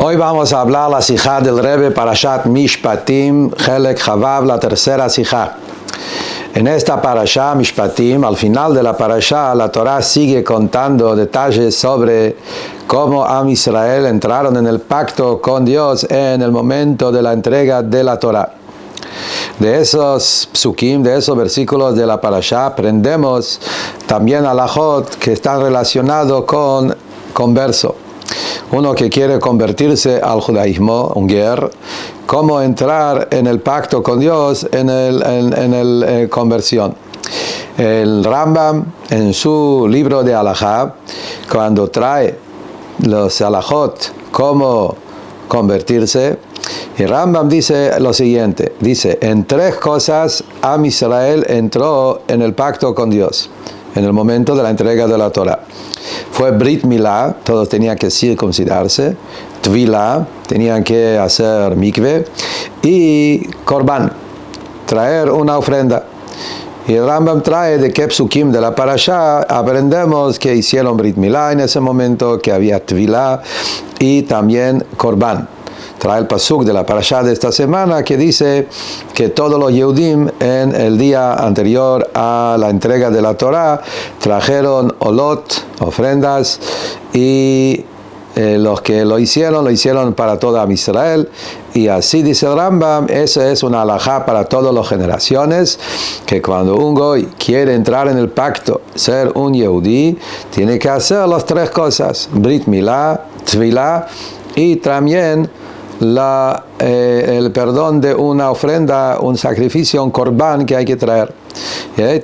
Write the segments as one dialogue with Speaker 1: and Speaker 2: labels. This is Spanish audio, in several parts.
Speaker 1: Hoy vamos a hablar la sijá del Rebbe Parashat Mishpatim, Helek Chavav, la tercera sijá. En esta parashá Mishpatim, al final de la parashá, la Torah sigue contando detalles sobre cómo Am Israel entraron en el pacto con Dios en el momento de la entrega de la Torah. De esos psukim, de esos versículos de la parashá, aprendemos también alajot que están relacionados con converso. Uno que quiere convertirse al judaísmo, un ger, cómo entrar en el pacto con Dios en el conversión. El Rambam, en su libro de alajá, cuando trae los alajot, cómo convertirse, el Rambam dice lo siguiente, dice, en tres cosas Am Israel entró en el pacto con Dios, en el momento de la entrega de la Torah. Fue Brit Milá, todos tenían que circuncidarse, Tvilá, tenían que hacer mikve, y Korban, traer una ofrenda. Y el Rambam trae de qué psukim de la parashá aprendemos que hicieron Brit Milá en ese momento, que había Tvilá y también Korban. Trae el pasuk de la parashá de esta semana que dice que todos los Yehudim en el día anterior a la entrega de la Torah trajeron olot, ofrendas, y los que lo hicieron para toda Israel. Y así dice el Rambam, eso es una alajá para todas las generaciones, que cuando un goy quiere entrar en el pacto, ser un Yehudí, tiene que hacer las tres cosas, Brit Milá, Tvilá y también el perdón de una ofrenda, un sacrificio, un korban que hay que traer.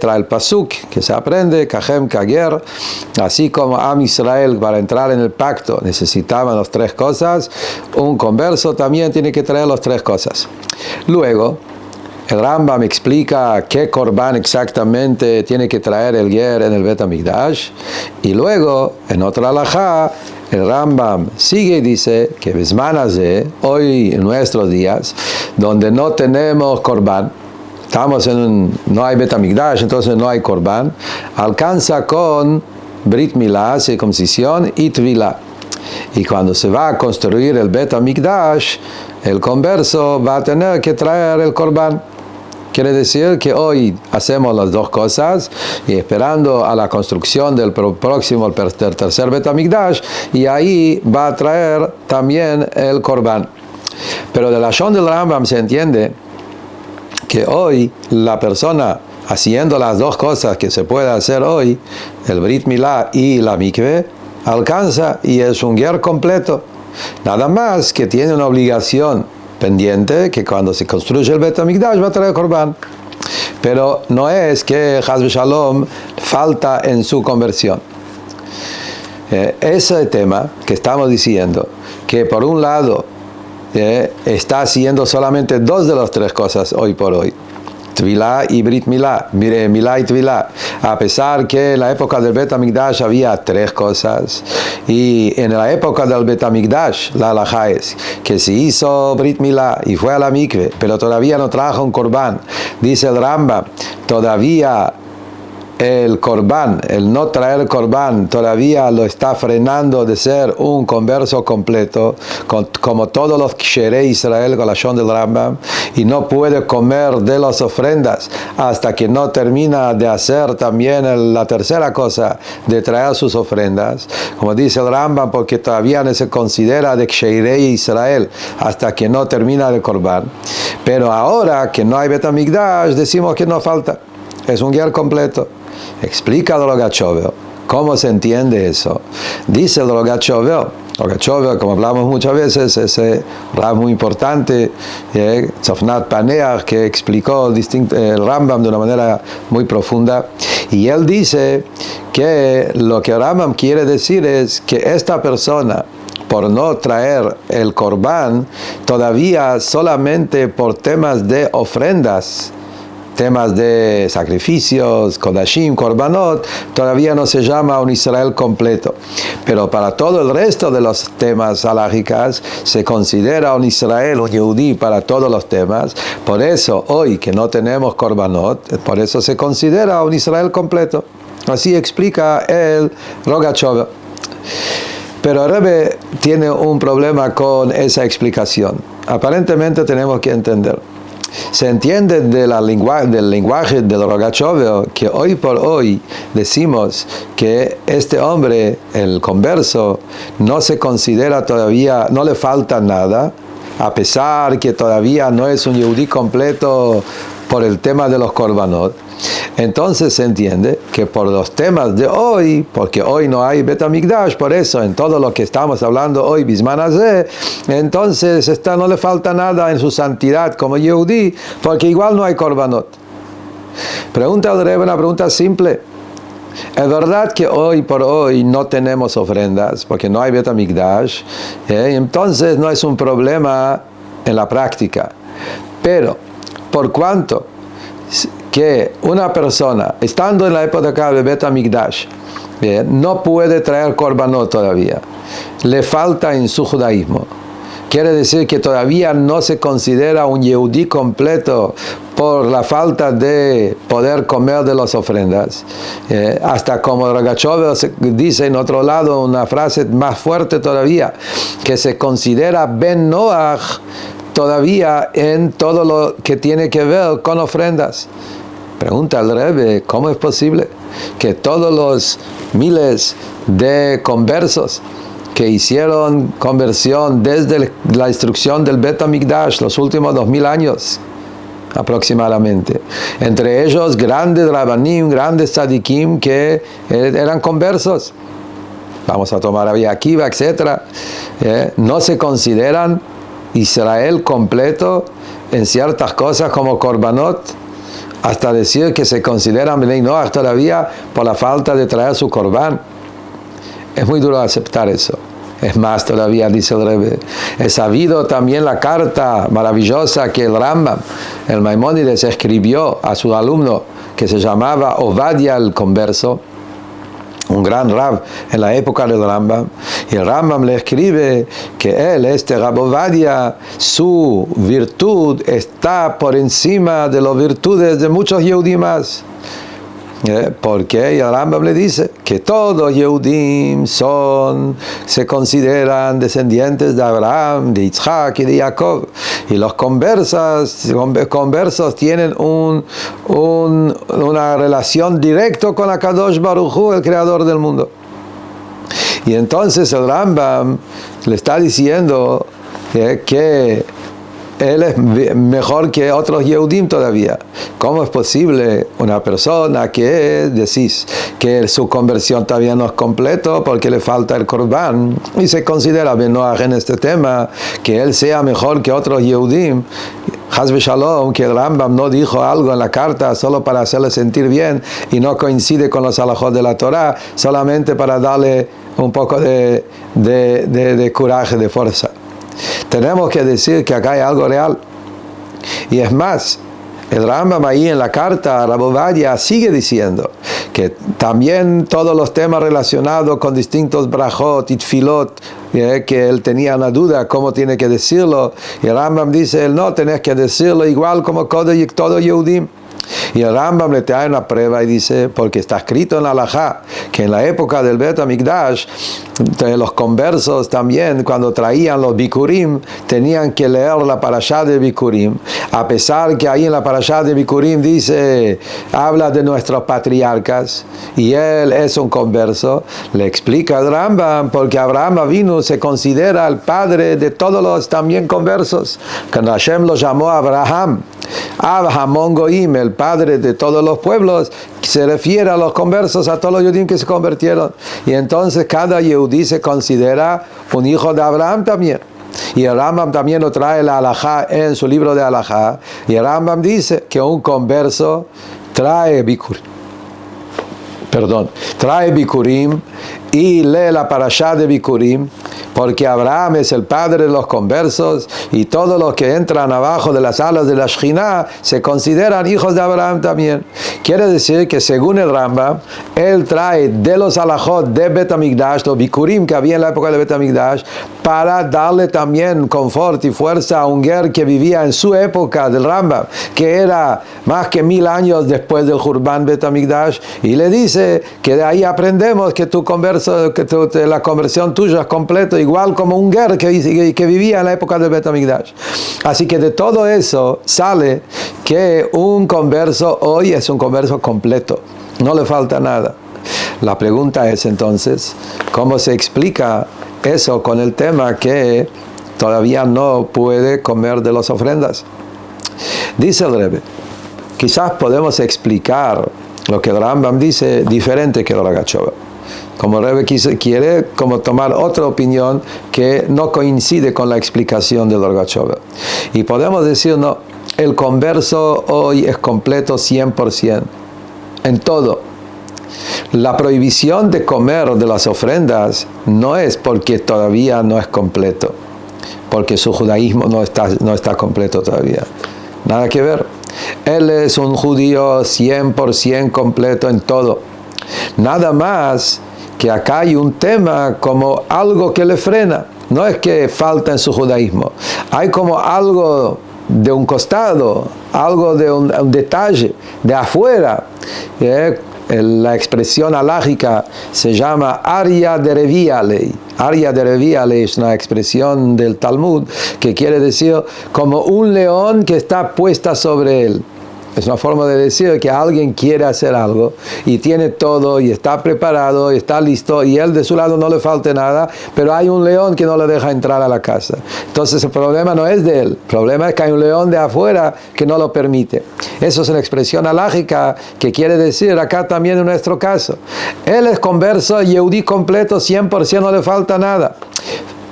Speaker 1: Trae el pasuk que se aprende, Kajem Kager, así como Am Israel para entrar en el pacto necesitaban las tres cosas, un converso también tiene que traer las tres cosas. Luego, el Rambam explica qué korban exactamente tiene que traer el ger en el Bet HaMikdash, y luego, en otra alajá, el Rambam sigue y dice que Bisman Hazeh, hoy en nuestros días, donde no tenemos korban, no hay Bet HaMikdash, entonces no hay korban, alcanza con Brit Milá, circuncisión, y Tvilá. Y cuando se va a construir el Bet HaMikdash, el converso va a tener que traer el korban. Quiere decir que hoy hacemos las dos cosas y esperando a la construcción del próximo, el tercer Bet HaMikdash, y ahí va a traer también el korban. Pero de la Shon del Rambam se entiende que hoy la persona haciendo las dos cosas que se puede hacer hoy, el Brit Milá y la mikve, alcanza y es un ger completo. Nada más que tiene una obligación pendiente, que cuando se construye el Bet HaMikdash va a traer korban. Pero no es que Chas v'Shalom falta en su conversión. Ese tema que estamos diciendo, que por un lado está haciendo solamente dos de las tres cosas hoy por hoy, Tvilá y Brit Milá, Milá y Tvilá, a pesar que en la época del Bet HaMikdash había tres cosas, y en la época del Bet HaMikdash la halajá es que se hizo Brit Milá y fue a la mikve, pero todavía no trajo un korban. Dice el Rambam, todavía el korban, el no traer korban, todavía lo está frenando de ser un converso completo, como todos los ksherei Israel con la Shon del Rambam, y no puede comer de las ofrendas hasta que no termina de hacer también la tercera cosa, de traer sus ofrendas, como dice el Rambam, porque todavía no se considera de ksherei Israel hasta que no termina el korban. Pero ahora que no hay Bet HaMikdash, decimos que no falta, es un ger completo. Explica el Rogatchover cómo se entiende eso. Dice el Rogatchover, como hablamos muchas veces, ese Rab muy importante, Tzofnat Paneach, que explicó el Rambam de una manera muy profunda, y él dice que lo que Rambam quiere decir es que esta persona, por no traer el korban, todavía solamente por temas de ofrendas, temas de sacrificios, kodashim, korbanot, todavía no se llama un Israel completo. Pero para todo el resto de los temas halágicas se considera un Israel, un Yehudí para todos los temas. Por eso, hoy que no tenemos korbanot, por eso se considera un Israel completo. Así explica el Rogatchover. Pero el Rebbe tiene un problema con esa explicación. Aparentemente tenemos que entender. Se entiende del lenguaje del Rogatchover que hoy por hoy decimos que este hombre, el converso, no se considera todavía, no le falta nada, a pesar que todavía no es un yehudí completo por el tema de los korbanot. Entonces se entiende que por los temas de hoy, porque hoy no hay Bet HaMikdash, por eso en todo lo que estamos hablando hoy, Bisman Hazeh, entonces no le falta nada en su santidad como yehudí, porque igual no hay korbanot. Pregunta al Rebbe una pregunta simple. Es verdad que hoy por hoy no tenemos ofrendas, porque no hay Bet HaMikdash, entonces no es un problema en la práctica. Pero, por cuanto que una persona, estando en la época de Bet HaMikdash, no puede traer korbanot todavía, le falta en su judaísmo. Quiere decir que todavía no se considera un yehudí completo por la falta de poder comer de las ofrendas. Hasta como Rogatchover dice en otro lado una frase más fuerte todavía, que se considera Ben Noach todavía en todo lo que tiene que ver con ofrendas. Pregunta al Rebbe, ¿cómo es posible que todos los miles de conversos que hicieron conversión desde la instrucción del Bet HaMikdash, los últimos 2000 años aproximadamente, entre ellos grandes Rabbanim, grandes Tzadikim que eran conversos, vamos a tomar Rabbi Akiva, etc., no se consideran Israel completo en ciertas cosas como korbanot, hasta decir que se consideran Bnei Noach todavía por la falta de traer su korban. Es muy duro aceptar eso. Es más todavía, dice el Rebbe, he sabido también la carta maravillosa que el Rambam, el Maimónides, escribió a su alumno que se llamaba Ovadia el Converso, un gran Rab en la época del Rambam, y el Rambam le escribe que él, este Rab Ovadia, su virtud está por encima de las virtudes de muchos Yehudim más. Porque el Rambam le dice que todos Yehudim se consideran descendientes de Abraham, de Yitzhak y de Jacob, y los conversos tienen una relación directa con Akadosh Baruj Hu, el creador del mundo. Y entonces el Rambam le está diciendo que él es mejor que otros Yehudim todavía. ¿Cómo es posible una persona que decís que su conversión todavía no es completo porque le falta el Korban y se considera Ben Noach en este tema, que él sea mejor que otros Yehudim? Chas v'shalom, que el Rambam no dijo algo en la carta solo para hacerle sentir bien y no coincide con los halajot de la Torah, solamente para darle un poco de coraje, de fuerza. Tenemos que decir que acá hay algo real. Y es más, el Rambam ahí en la carta a Rab Ovadia sigue diciendo que también todos los temas relacionados con distintos brajot y tfilot, que él tenía una duda cómo tiene que decirlo, y el Rambam dice, él no, tenés que decirlo igual como todo Yehudim. Y el Rambam le trae una prueba y dice, porque está escrito en la Halajá, que en la época del Bet HaMikdash, los conversos también, cuando traían los Bikurim, tenían que leer la parashá de Bikurim, a pesar que ahí en la parashá de Bikurim dice, habla de nuestros patriarcas, y él es un converso. Le explica el Rambam, porque Abraham Avinu se considera el padre de todos los también conversos. Cuando Hashem lo llamó Abraham, Abraham Goim, el padre de todos los pueblos, se refiere a los conversos, a todos los Yehudim que se convirtieron. Y entonces cada Yehudí se considera un hijo de Abraham también. Y el Rambam también lo trae la halajá en su libro de halajá. Y el Rambam dice que un converso trae bikurim y lee la parashá de Bikurim, porque Abraham es el padre de los conversos y todos los que entran abajo de las alas de la Shekhinah se consideran hijos de Abraham también. Quiere decir que según el Rambam, él trae de los alajot de Bet HaMikdash, los bikurim que había en la época de Bet HaMikdash, para darle también confort y fuerza a un ger que vivía en su época del Rambam, que era más que 1000 años después del Hurban Bet HaMikdash, y le dice que de ahí aprendemos que la conversión tuya es completa, igual como un ger que vivía en la época del Bet HaMikdash. Así que de todo eso sale que un converso hoy es un converso completo, no le falta nada. La pregunta es entonces, ¿cómo se explica eso con el tema que todavía no puede comer de las ofrendas? Dice el Rebbe, quizás podemos explicar lo que el Rambam dice diferente que el Rogatchover. Como el Rebbe quiere como tomar otra opinión que no coincide con la explicación del Rogatchover. Y podemos decir, no, el converso hoy es completo 100%, en todo. La prohibición de comer de las ofrendas no es porque todavía no es completo, porque su judaísmo no está completo todavía. Nada que ver. Él es un judío 100% completo en todo. Nada más que acá hay un tema como algo que le frena. No es que falta en su judaísmo. Hay como algo de un costado, algo de un detalle de afuera. La expresión alágica se llama Arya de Reviale. Arya de Reviale es una expresión del Talmud que quiere decir como un león que está puesta sobre él. Es una forma de decir que alguien quiere hacer algo y tiene todo y está preparado y está listo y él de su lado no le falte nada, pero hay un león que no le deja entrar a la casa. Entonces el problema no es de él, el problema es que hay un león de afuera que no lo permite. Eso es una expresión alágica que quiere decir acá también en nuestro caso. Él es converso, Yehudí completo, 100%, no le falta nada.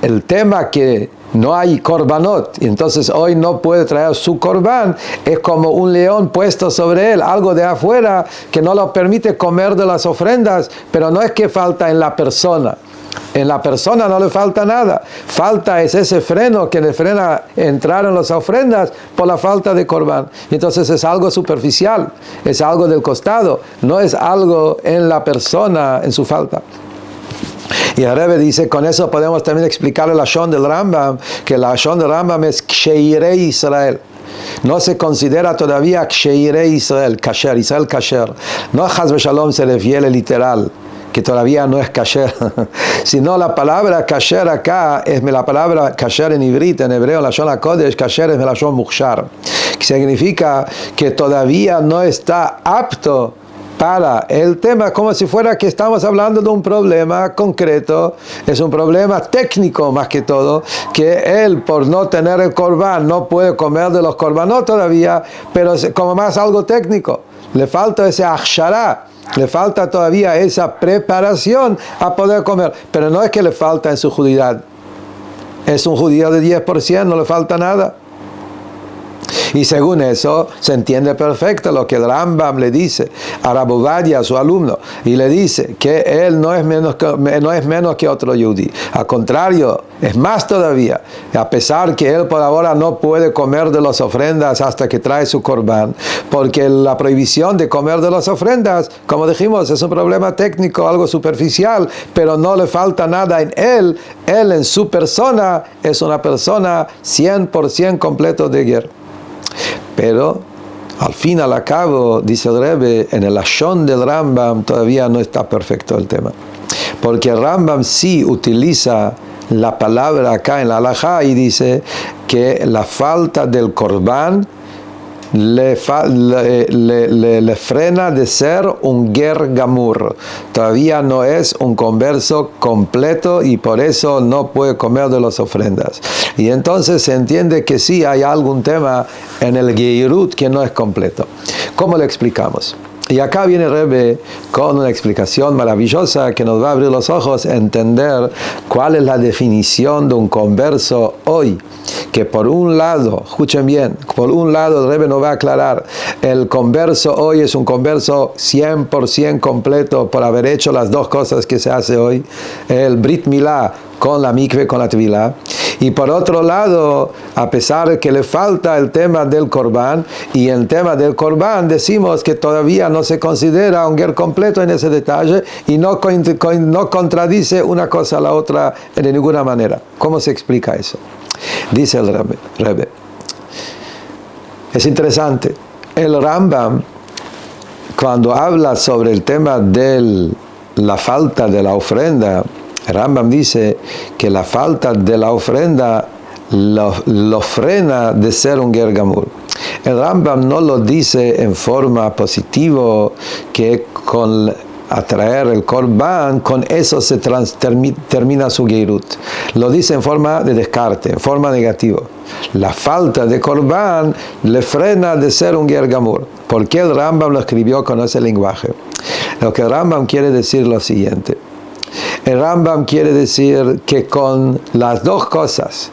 Speaker 1: El tema que no hay korbanot, y entonces hoy no puede traer su korban, es como un león puesto sobre él, algo de afuera que no lo permite comer de las ofrendas, pero no es que falta en la persona. En la persona no le falta nada. Falta es ese freno que le frena entrar en las ofrendas por la falta de korban. Entonces es algo superficial, es algo del costado, no es algo en la persona, en su falta. Y el Rebbe dice, con eso podemos también explicar el Lashon del Rambam, que el Lashon del Rambam es Ksheirei Israel. No se considera todavía Ksheirei Israel, kasher, Israel kasher. No Chas v'Shalom se refiere literal, que todavía no es kasher, sino la palabra kasher acá es la palabra kasher en ivrit, en hebreo, la Lashon HaKodesh, kasher es la Lashon mukhshar, que significa que todavía no está apto para el tema, como si fuera que estamos hablando de un problema concreto, es un problema técnico más que todo, que él por no tener el korban no puede comer de los korbanot todavía, pero es como más algo técnico, le falta ese akshara, le falta todavía esa preparación a poder comer, pero no es que le falta en su judíedad, es un judío de 10%, no le falta nada. Y según eso, se entiende perfecto lo que el Rambam le dice a Rav Ovadia, a su alumno, y le dice que él no es menos que otro yudí. Al contrario, es más todavía, a pesar que él por ahora no puede comer de las ofrendas hasta que trae su korban, porque la prohibición de comer de las ofrendas, como dijimos, es un problema técnico, algo superficial, pero no le falta nada en él. Él en su persona es una persona 100% completo de ger. Pero al fin y al cabo, dice el Rebbe, en el Lashon del Rambam todavía no está perfecto el tema, porque el Rambam sí utiliza la palabra acá en la halajá y dice que la falta del korban le frena de ser un ger gamur, todavía no es un converso completo y por eso no puede comer de las ofrendas. Y entonces se entiende que sí hay algún tema en el geirut que no es completo. ¿Cómo le explicamos? Y acá viene Rebbe con una explicación maravillosa que nos va a abrir los ojos a entender cuál es la definición de un converso hoy. Que por un lado, escuchen bien, por un lado el Rebbe nos va a aclarar, el converso hoy es un converso 100% completo por haber hecho las dos cosas que se hace hoy, el Brit Milá con la mikve, con la tevilá. Y por otro lado, a pesar de que le falta el tema del Corbán, y el tema del Corbán decimos que todavía no se considera un ger completo en ese detalle y no contradice una cosa a la otra de ninguna manera. ¿Cómo se explica eso? Dice el Rebbe. Es interesante. El Rambam, cuando habla sobre el tema de la falta de la ofrenda, el Rambam dice que la falta de la ofrenda lo frena de ser un ger gamur. El Rambam no lo dice en forma positiva, que con atraer el Korban, con eso se termina su geirut. Lo dice en forma de descarte, en forma negativa. La falta de Korban le frena de ser un ger gamur. ¿Por qué el Rambam lo escribió con ese lenguaje? Lo que el Rambam quiere decir es lo siguiente. El Rambam quiere decir que con las dos cosas,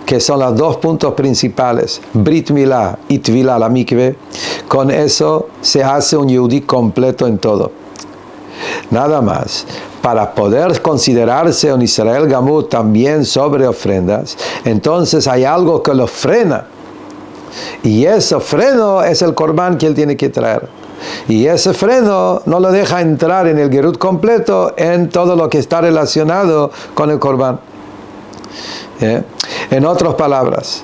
Speaker 1: que son los dos puntos principales, Brit Milá y Tvilá, la mikve, con eso se hace un yehudí completo en todo. Nada más. Para poder considerarse un Israel Gamur también sobre ofrendas, entonces hay algo que lo frena. Y ese freno es el Corbán que él tiene que traer. Y ese freno no lo deja entrar en el gerut completo en todo lo que está relacionado con el Corbán. En otras palabras,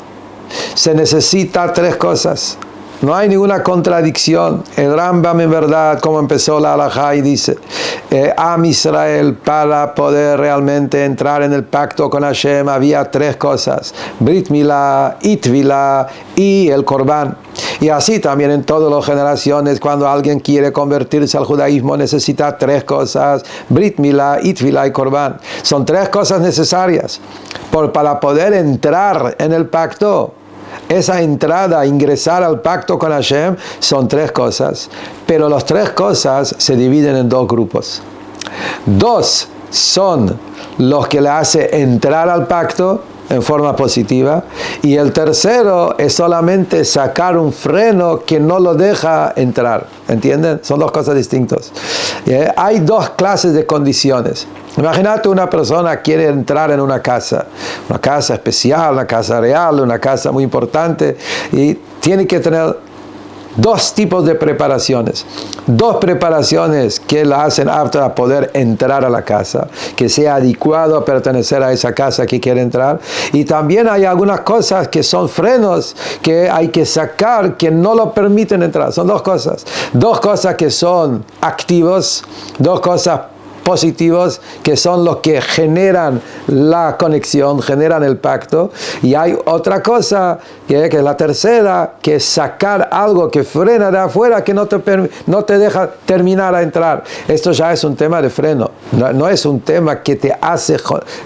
Speaker 1: se necesita tres cosas. No hay ninguna contradicción. El Rambam, en verdad, como empezó la halajá, y dice, Am Israel, para poder realmente entrar en el pacto con Hashem, había tres cosas: Brit Milá, Tvilá y el Corbán. Y así también en todas las generaciones, cuando alguien quiere convertirse al judaísmo, necesita tres cosas: Brit Milá, Tvilá y Corbán. Son tres cosas necesarias para poder entrar en el pacto. Esa entrada, ingresar al pacto con Hashem, son tres cosas. Pero las tres cosas se dividen en dos grupos. Dos son los que le hace entrar al pacto en forma positiva, y el tercero es solamente sacar un freno que no lo deja entrar. ¿Entienden? Son dos cosas distintas. Hay dos clases de condiciones. Imagínate, una persona quiere entrar en una casa especial, una casa real, una casa muy importante, y tiene que tener dos tipos de preparaciones. Dos preparaciones que la hacen apta a poder entrar a la casa, que sea adecuado a pertenecer a esa casa que quiere entrar. Y también hay algunas cosas que son frenos que hay que sacar, que no lo permiten entrar. Son dos cosas. Dos cosas que son activos, dos cosas positivos, que son los que generan la conexión, generan el pacto. Y hay otra cosa, que es la tercera, que es sacar algo que frena de afuera, que no te deja terminar a entrar. Esto ya es un tema de freno, no es un tema que te hace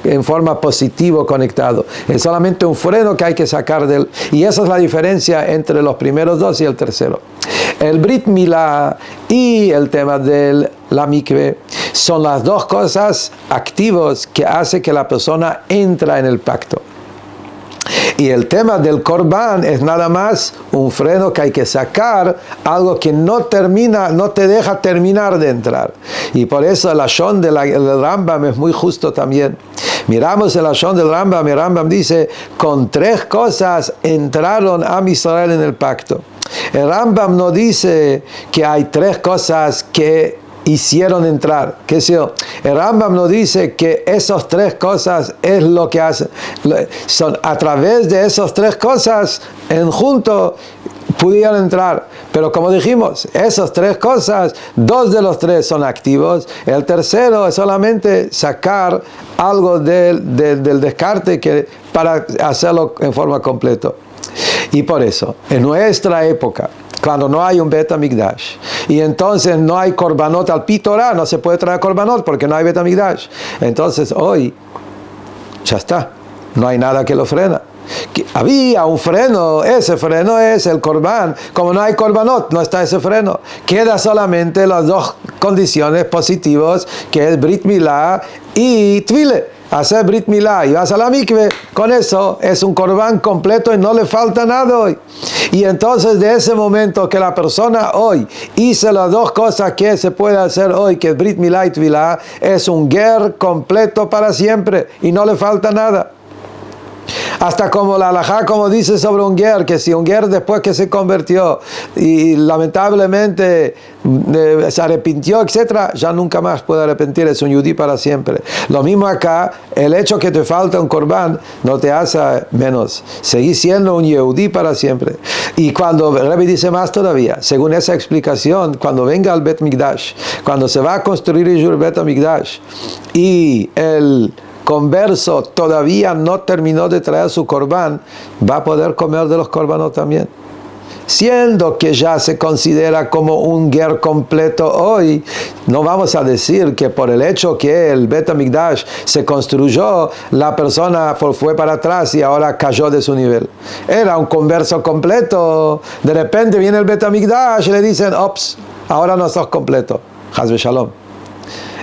Speaker 1: en forma positiva conectado. Es solamente un freno que hay que sacar de él. Y esa es la diferencia entre los primeros dos y el tercero. El Brit Milá y el tema de la mikve son las dos cosas activas que hace que la persona entra en el pacto. Y el tema del Corbán es nada más un freno que hay que sacar, algo que no te deja terminar de entrar. Y por eso el Lashon del Rambam es muy justo también. Miramos el Lashon del Rambam, el Rambam dice, con tres cosas entraron a Israel en el pacto. El Rambam no dice que hay tres cosas que hicieron entrar. ¿Qué sé yo? El Rambam nos dice que esas tres cosas es lo que hacen. Son a través de esas tres cosas en junto pudieron entrar. Pero como dijimos, esas tres cosas, dos de los tres son activos. El tercero es solamente sacar algo del descarte para hacerlo en forma completa. Y por eso, en nuestra época, cuando no hay un Bet HaMikdash, y entonces no hay Korbanot al Pi Torah, no se puede traer Korbanot porque no hay Bet HaMikdash. Entonces hoy, ya está, no hay nada que lo frena. Había un freno, ese freno es el Corbán. Como no hay Korbanot, no está ese freno. Queda solamente las dos condiciones positivas, que es Brit Milá y Tvile. hacer Brit Milá y vas a la mikve, con eso es un corbán completo y no le falta nada hoy. Y entonces de ese momento que la persona hoy hizo las dos cosas que se puede hacer hoy, que es Brit Milá y Tvilá, es un ger completo para siempre y no le falta nada. Hasta como la halajá, como dice sobre un ger, que si un ger después que se convirtió y lamentablemente se arrepintió, etc., ya nunca más puede arrepentir, es un yudí para siempre. Lo mismo acá, el hecho que te falta un corbán no te hace menos, seguís siendo un yudí para siempre. Y cuando el Rebbe dice más todavía, según esa explicación, cuando venga el Bet Mikdash, cuando se va a construir el Bet Mikdash y el converso todavía no terminó de traer su corbán, va a poder comer de los corbanos también. Siendo que ya se considera como un ger completo hoy, no vamos a decir que por el hecho que el Bet HaMikdash se construyó, la persona fue para atrás y ahora cayó de su nivel. Era un converso completo, de repente viene el Bet HaMikdash y le dicen, ops, ahora no sos completo. Haz Shalom.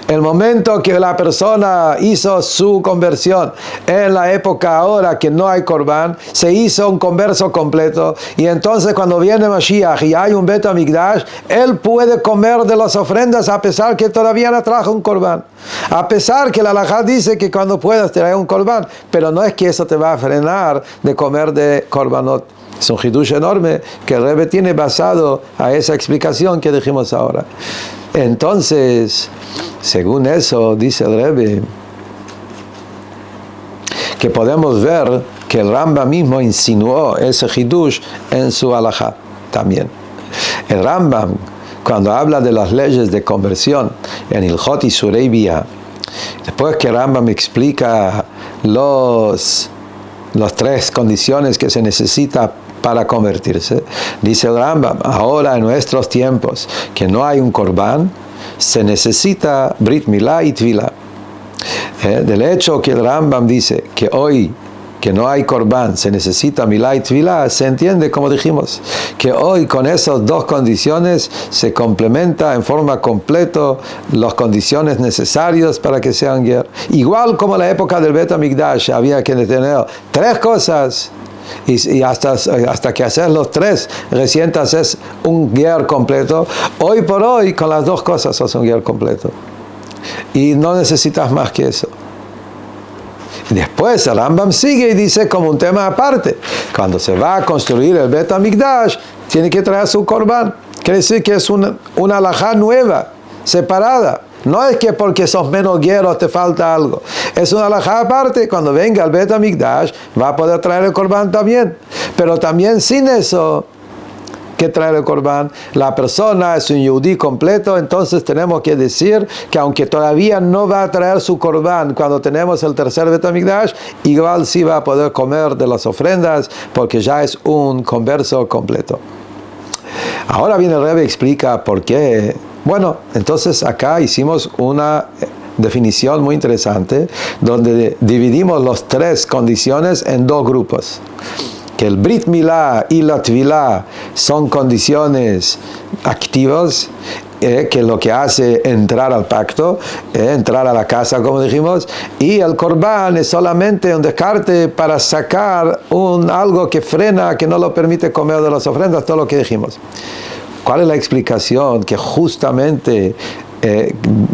Speaker 1: El momento que la persona hizo su conversión en la época ahora que no hay corbán, se hizo un converso completo, y entonces cuando viene Mashiach y hay un Bet HaMikdash, él puede comer de las ofrendas a pesar que todavía no trajo un corbán, a pesar que la halajá dice que cuando puedas traer un corbán, pero no es que eso te va a frenar de comer de korbanot. Es un hidush enorme que el Rebbe tiene basado a esa explicación que dijimos ahora. Entonces, según eso, dice el Rebbe, que podemos ver que el Rambam mismo insinuó ese hidush en su halajá también. El Rambam, cuando habla de las leyes de conversión en Ilhot Isurei Bia, después que Rambam explica las tres condiciones que se necesita para convertirse, dice el Rambam, ahora en nuestros tiempos que no hay un corbán, se necesita Brit Milá y Tvilá. Del hecho que el Rambam dice que hoy que no hay corbán, se necesita Milá y Tvilá, se entiende, como dijimos, que hoy con esas dos condiciones se complementa en forma completa las condiciones necesarias para que sean ger. Igual como en la época del Bet HaMikdash había que tener tres cosas, y hasta que haces los tres, recién haces un ger completo. Hoy por hoy, con las dos cosas, sos un ger completo. Y no necesitas más que eso. Y después el Rambam sigue y dice como un tema aparte, cuando se va a construir el Bet HaMikdash, tiene que traer su corbán. Quiere decir que es una halajá nueva, separada. No es que porque sos menos guerreros te falta algo. Es una halajá aparte. Cuando venga el Bet HaMikdash va a poder traer el corbán también. Pero también sin eso que traer el corbán, la persona es un yudí completo. Entonces tenemos que decir que aunque todavía no va a traer su corbán cuando tenemos el tercer Bet HaMikdash, igual sí va a poder comer de las ofrendas porque ya es un converso completo. Ahora viene el Rebbe y explica por qué. Bueno, entonces acá hicimos una definición muy interesante donde dividimos las tres condiciones en dos grupos. Que el Brit Milá y la Tvilá son condiciones activas, que lo que hace entrar al pacto, entrar a la casa, como dijimos, y el corbán es solamente un descarte para sacar algo que frena, que no lo permite comer de las ofrendas, todo lo que dijimos. ¿Cuál es la explicación? Que justamente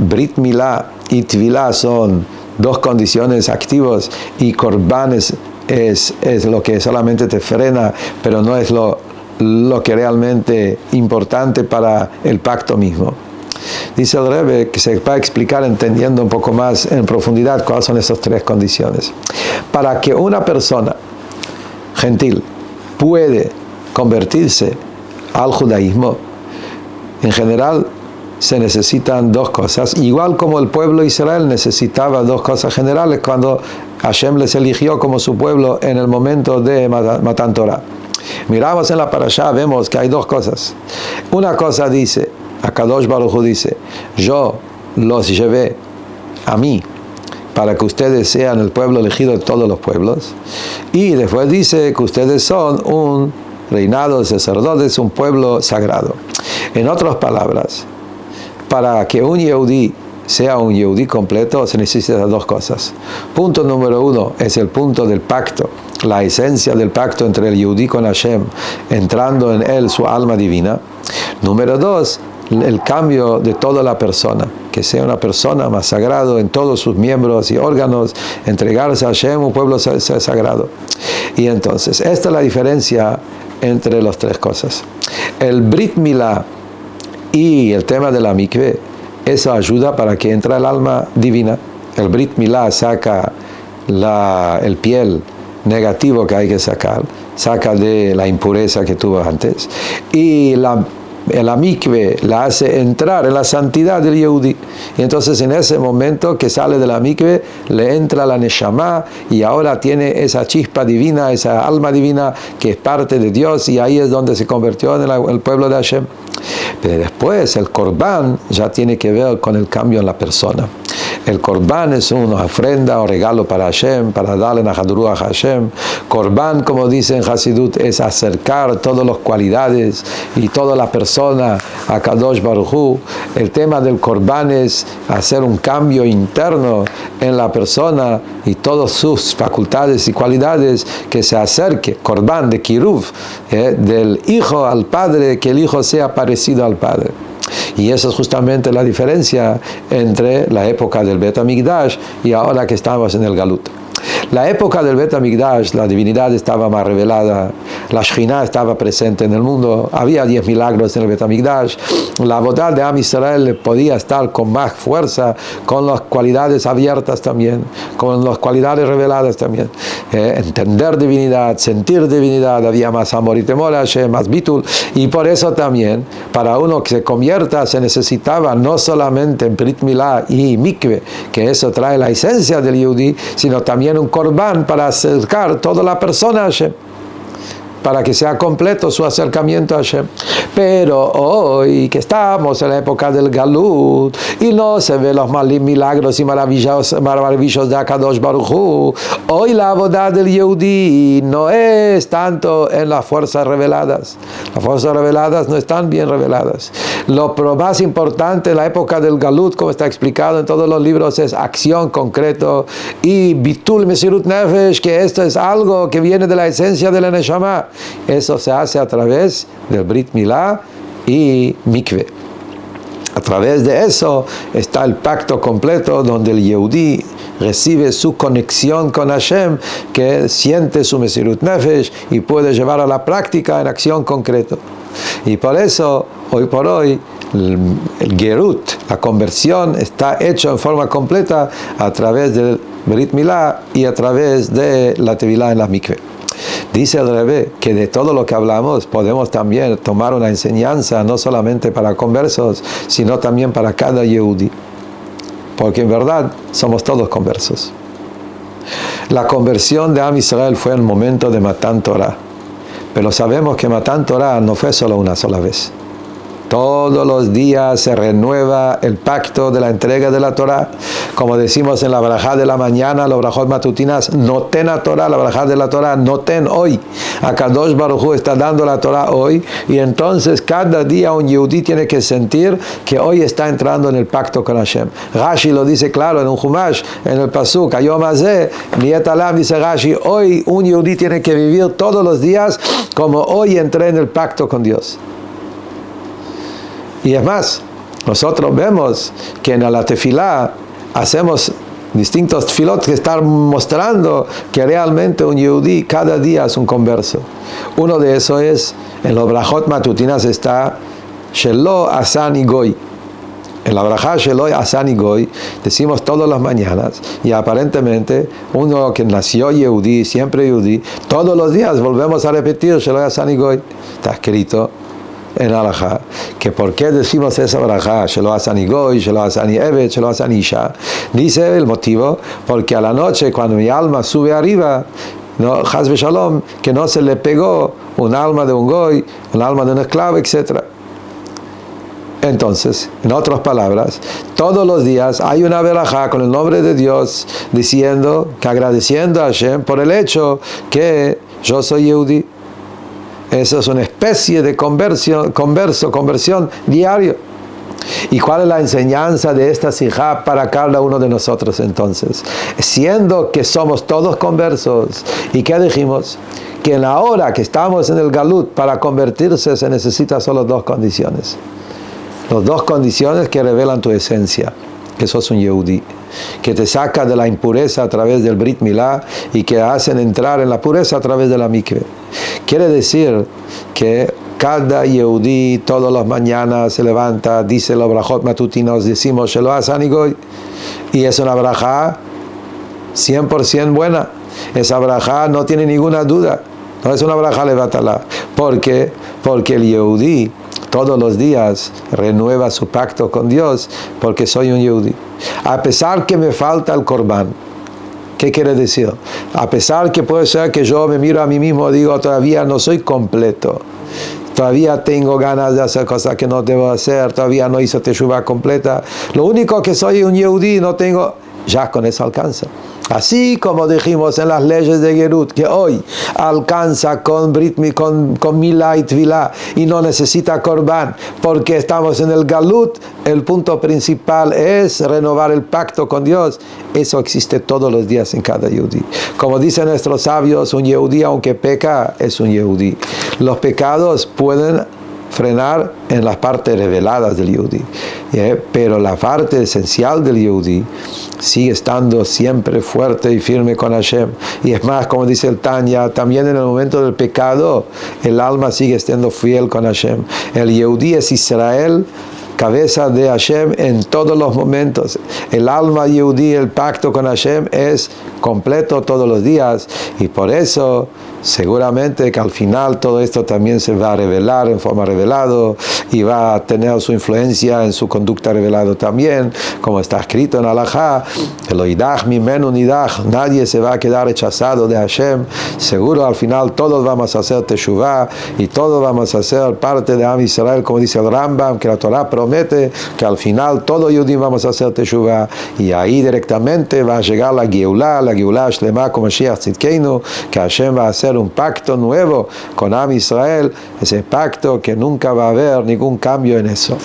Speaker 1: Brit Milá y Tvilá son dos condiciones activas y corbán es lo que solamente te frena, pero no es lo que realmente importante para el pacto mismo. Dice el Rebbe que se va a explicar entendiendo un poco más en profundidad cuáles son esas tres condiciones. Para que una persona gentil puede convertirse al judaísmo, en general se necesitan dos cosas, igual como el pueblo de Israel necesitaba dos cosas generales cuando Hashem les eligió como su pueblo en el momento de Matan Torah. Miramos en la parashá, vemos que hay dos cosas. Una cosa dice, Akadosh Baruj Hu dice, yo los llevé a mí para que ustedes sean el pueblo elegido de todos los pueblos, y después dice que ustedes son un reinado de sacerdotes, un pueblo sagrado. En otras palabras, para que un Yehudí sea un Yehudí completo, se necesita dos cosas. Punto número uno es el punto del pacto, la esencia del pacto entre el Yehudí con Hashem, entrando en él su alma divina. Número dos, el cambio de toda la persona, que sea una persona más sagrado en todos sus miembros y órganos, entregarse a Hashem, un pueblo sagrado. Y entonces, esta es la diferencia entre las tres cosas. El Brit Milá y el tema de la mikve, eso ayuda para que entre el alma divina. El Brit Milá saca el piel negativo que hay que sacar, saca de la impureza que tuvo antes, y la mikve la hace entrar en la santidad del Yehudí. Y entonces en ese momento que sale de la mikve, le entra la neshama y ahora tiene esa chispa divina, esa alma divina que es parte de Dios, y ahí es donde se convirtió en el pueblo de Hashem. Pero después el Korban ya tiene que ver con el cambio en la persona. El Korban es una ofrenda o regalo para Hashem, para darle Nachadurú a Hashem. Korban, como dice en Hasidut, es acercar todas las cualidades y toda la persona a Kadosh Baruj Hu. El tema del Korban es hacer un cambio interno en la persona y todas sus facultades y cualidades, que se acerque, Korban de Kiruv, del hijo al padre, que el hijo sea parecido al padre. Y esa es justamente la diferencia entre la época del Bet HaMikdash y ahora que estamos en el Galut. La época del Bet HaMikdash, la divinidad estaba más revelada, la Shekhinah estaba presente en el mundo, había 10 milagros en el Bet HaMikdash, la bondad de Am Israel podía estar con más fuerza, con las cualidades abiertas también, con las cualidades reveladas también. Entender divinidad, sentir divinidad, había más amor y temor a Hashem, más bitul, y por eso también, para uno que se convierta, se necesitaba no solamente en Brit Milá y Mikve, que eso trae la esencia del Yehudí, sino también un Korban para acercar toda la persona a Hashem, para que sea completo su acercamiento a Hashem. Pero hoy que estamos en la época del Galut y no se ven los milagros y maravillosos de Akadosh Baruj Hu, hoy la bondad del Yehudí no es tanto en las fuerzas reveladas. Las fuerzas reveladas no están bien reveladas. Lo más importante en la época del Galut, como está explicado en todos los libros, es acción concreto y bitul mesirut nefesh, que esto es algo que viene de la esencia de la neshama. Eso se hace a través del Brit Milá y Mikve. A través de eso está el pacto completo, donde el Yehudí recibe su conexión con Hashem, que siente su mesirut nefesh y puede llevar a la práctica en acción concreta. Y por eso, hoy por hoy, el Gerut, la conversión, está hecho en forma completa a través del Brit Milá y a través de la Tevilá en la Mikve. Dice el Rebbe que de todo lo que hablamos podemos también tomar una enseñanza, no solamente para conversos, sino también para cada Yehudí, porque en verdad somos todos conversos. La conversión de Am Israel fue en el momento de Matan Torah, pero sabemos que Matan Torah no fue solo una sola vez. Todos los días se renueva el pacto de la entrega de la Torah. Como decimos en la Barajá de la mañana, los Barajot matutinas, noten a Torah, la Barajá de la Torah, noten hoy. Akadosh Baruj Hu está dando la Torah hoy, y entonces cada día un Yehudí tiene que sentir que hoy está entrando en el pacto con Hashem. Rashi lo dice claro en un Humash, en el Pasuk, Hayom Hazeh, Niyet Alam, dice Rashi, hoy un Yehudí tiene que vivir todos los días como hoy entré en el pacto con Dios. Y es más, nosotros vemos que en la tefilá hacemos distintos tefilot que están mostrando que realmente un Yehudí cada día es un converso. Uno de esos es, en los brajot matutinas está Shelo Asani Goy. En la brajá Shelo Asani Goy decimos todas las mañanas, y aparentemente uno que nació Yehudí, siempre Yehudí, todos los días volvemos a repetir Shelo Asani Goy. Está escrito en Alajá, que por qué decimos esa barajá, Shelo Asani Goy, Shelo Asani Evet, Shelo Asani Isha. Dice el motivo, porque a la noche cuando mi alma sube arriba, no, Chas v'Shalom, que no se le pegó un alma de un Goy, un alma de un esclavo, etc. Entonces, en otras palabras, todos los días hay una verajá con el nombre de Dios, diciendo, que agradeciendo a Hashem por el hecho que yo soy Yehudí. Eso es una especie de conversión diario. ¿Y cuál es la enseñanza de esta sijá para cada uno de nosotros entonces? Siendo que somos todos conversos, ¿y qué dijimos? Que en la hora que estamos en el galut, para convertirse se necesita solo dos condiciones. Las dos condiciones que revelan tu esencia, que sos un Yehudí, que te saca de la impureza a través del Brit Milá y que hacen entrar en la pureza a través de la mikve. Quiere decir que cada Yehudí todas las mañanas se levanta, dice los brajot matutinos, decimos Shelo Asanigoy, y es una brajá 100% buena. Esa brajá no tiene ninguna duda, no es una brajá levatala. ¿Por qué? Porque el Yehudí todos los días renueva su pacto con Dios, porque soy un Yehudí. A pesar que me falta el Corbán, ¿qué quiere decir? A pesar que puede ser que yo me miro a mí mismo y digo, todavía no soy completo, todavía tengo ganas de hacer cosas que no debo hacer, todavía no hice teshuvah completa, lo único que soy un Yehudí, no tengo, ya con eso alcanza. Así como dijimos en las leyes de Gerut, que hoy alcanza con Milá y Tvilá y no necesita Korban, porque estamos en el Galut, el punto principal es renovar el pacto con Dios. Eso existe todos los días en cada Yehudí. Como dicen nuestros sabios, un Yehudí aunque peca, es un Yehudí. Los pecados pueden frenar en las partes reveladas del Yehudí, pero la parte esencial del Yehudí sigue estando siempre fuerte y firme con Hashem. Y es más, como dice el Tanya, también en el momento del pecado el alma sigue estando fiel con Hashem. El Yehudí es Israel, cabeza de Hashem en todos los momentos. El alma Yehudí, el pacto con Hashem es completo todos los días, y por eso seguramente que al final todo esto también se va a revelar en forma revelado y va a tener su influencia en su conducta revelado también, como está escrito en Alajá, el oidach mimenu nidach, nadie se va a quedar rechazado de Hashem. Seguro al final todos vamos a hacer teshuvah y todos vamos a ser parte de Am Israel, como dice el Rambam, que la Torah promete que al final todo Yehudí vamos a hacer teshuvah, y ahí directamente va a llegar la Geulah Shlema como Mashiach Tzidkeinu, que Hashem va a hacer un pacto nuevo con Am Israel, ese pacto que nunca va a haber ningún cambio en eso.